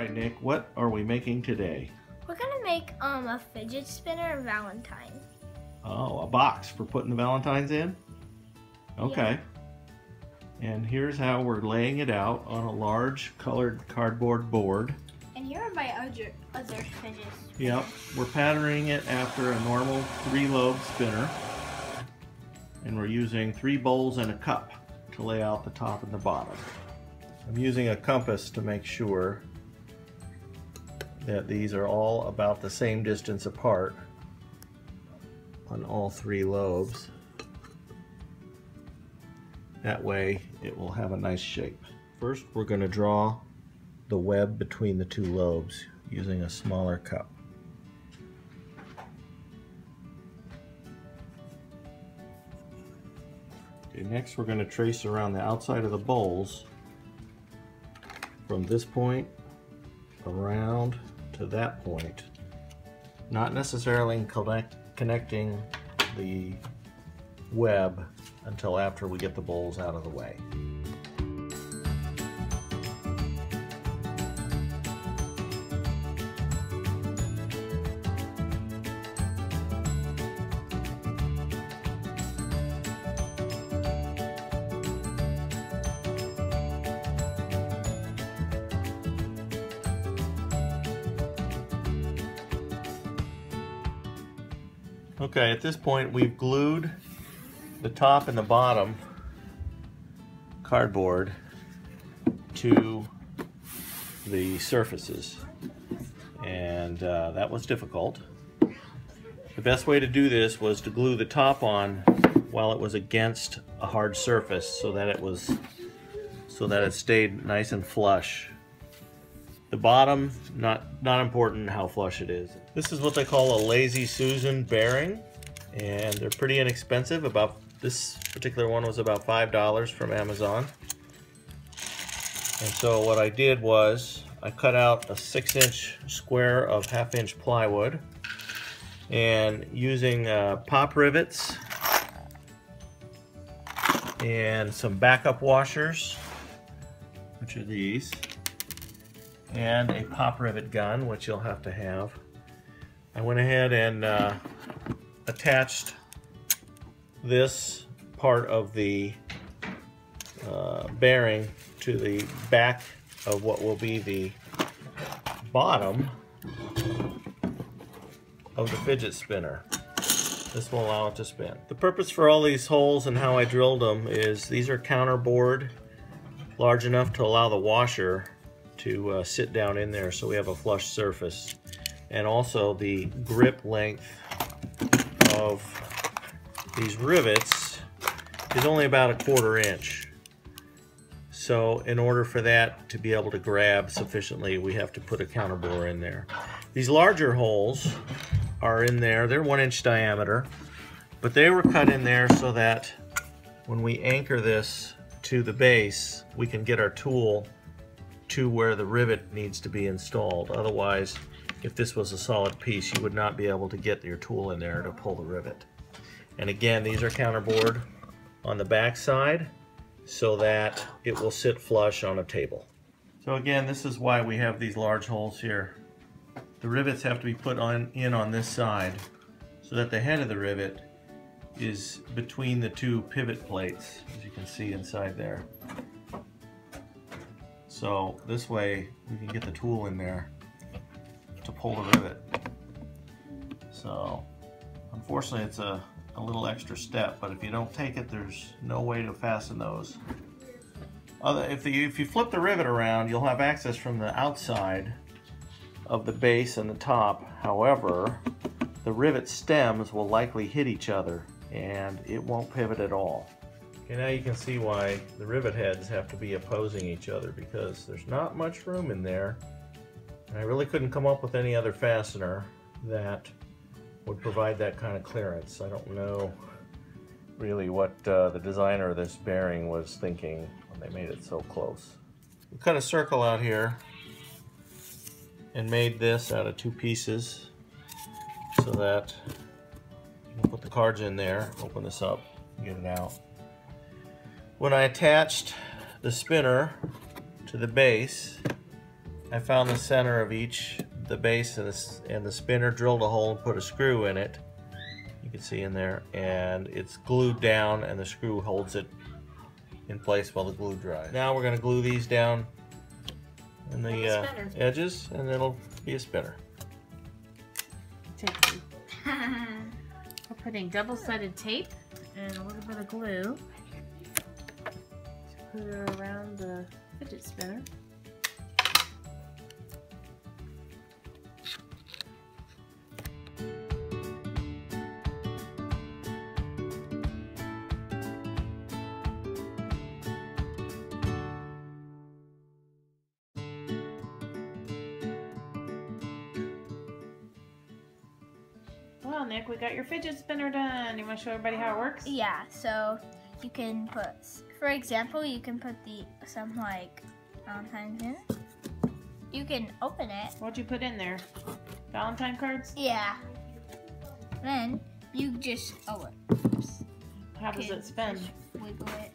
right, Nick, what are we making today? We're gonna make a fidget spinner Valentine. Oh, a box for putting the Valentines in? Okay. Yeah. And here's how we're laying it out on a large colored cardboard board. And here are my other fidgets. Yep, we're patterning it after a normal 3-lobe spinner. And we're using 3 bowls and a cup to lay out the top and the bottom. I'm using a compass to make sure that these are all about the same distance apart on all 3 lobes. That way it will have a nice shape. First we're going to draw the web between the 2 lobes using a smaller cup. Okay, next we're going to trace around the outside of the bowls from this point around to that point, not necessarily connecting the web until after we get the bowls out of the way. Okay, at this point we've glued the top and the bottom cardboard to the surfaces, and that was difficult. The best way to do this was to glue the top on while it was against a hard surface so that it stayed nice and flush. The bottom, not important how flush it is. This is what they call a Lazy Susan bearing, and they're pretty inexpensive. This particular one was about $5 from Amazon. And so what I did was I cut out a 6-inch square of 1/2-inch plywood, and using pop rivets and some backup washers, which are these, and a pop rivet gun, which you'll have to have, I went ahead and attached this part of the bearing to the back of what will be the bottom of the fidget spinner. This will allow it to spin. The purpose for all these holes and how I drilled them is these are counterboard, large enough to allow the washer to sit down in there so we have a flush surface. And also the grip length of these rivets is only about 1/4 inch. So in order for that to be able to grab sufficiently, we have to put a counterbore in there. These larger holes are in there, they're 1-inch diameter, but they were cut in there so that when we anchor this to the base, we can get our tool to where the rivet needs to be installed. Otherwise, if this was a solid piece, you would not be able to get your tool in there to pull the rivet. And again, these are counterboard on the back side so that it will sit flush on a table. So again, this is why we have these large holes here. The rivets have to be put in on this side so that the head of the rivet is between the 2 pivot plates, as you can see inside there. So this way we can get the tool in there to pull the rivet. So unfortunately it's a little extra step, but if you don't take it, there's no way to fasten those. If you flip the rivet around, you'll have access from the outside of the base and the top. However, the rivet stems will likely hit each other and it won't pivot at all. Okay, now you can see why the rivet heads have to be opposing each other, because there's not much room in there. And I really couldn't come up with any other fastener that would provide that kind of clearance. I don't know really what the designer of this bearing was thinking when they made it so close. We cut a circle out here and made this out of 2 pieces so that you can put the cards in there, open this up, and get it out. When I attached the spinner to the base, I found the center of each, the base and the spinner, drilled a hole and put a screw in it. You can see in there, and it's glued down, and the screw holds it in place while the glue dries. Now we're going to glue these down in the edges, and it'll be a spinner. We're putting double-sided tape and a little bit of glue to put it around the fidget spinner. Well, Nick, we got your fidget spinner done. You want to show everybody how it works? Yeah, so you can put, for example, you can put some like Valentines in. You can open it. What'd you put in there? Valentine cards? Yeah. Then you just, How does it spin? Just wiggle it.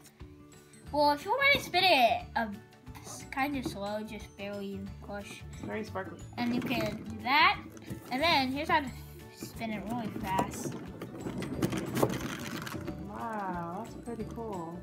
Well, if you want to spin it kind of slow, just barely push. It's very sparkly. And you can do that. And then here's how to spin it really fast. Wow, that's pretty cool.